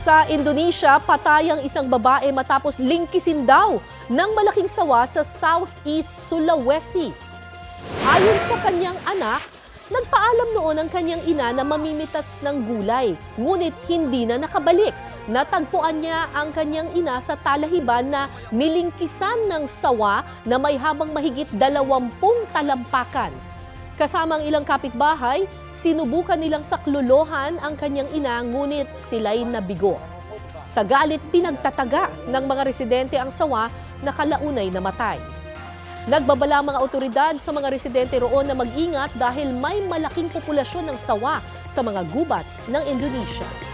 Sa Indonesia, patay ang isang babae matapos lingkisin daw ng malaking sawa sa Southeast Sulawesi. Ayon sa kanyang anak, nagpaalam noon ang kanyang ina na mamimitas ng gulay, ngunit hindi na nakabalik. Natagpuan niya ang kanyang ina sa talahiban na nilingkisan ng sawa na may habang mahigit 20 talampakan. Kasama ang ilang kapitbahay, sinubukan nilang saklolohan ang kanyang ina ngunit sila'y nabigo. Sa galit, pinagtataga ng mga residente ang sawa na kalaunay namatay. Nagbabala ang mga otoridad sa mga residente roon na mag-ingat dahil may malaking populasyon ng sawa sa mga gubat ng Indonesia.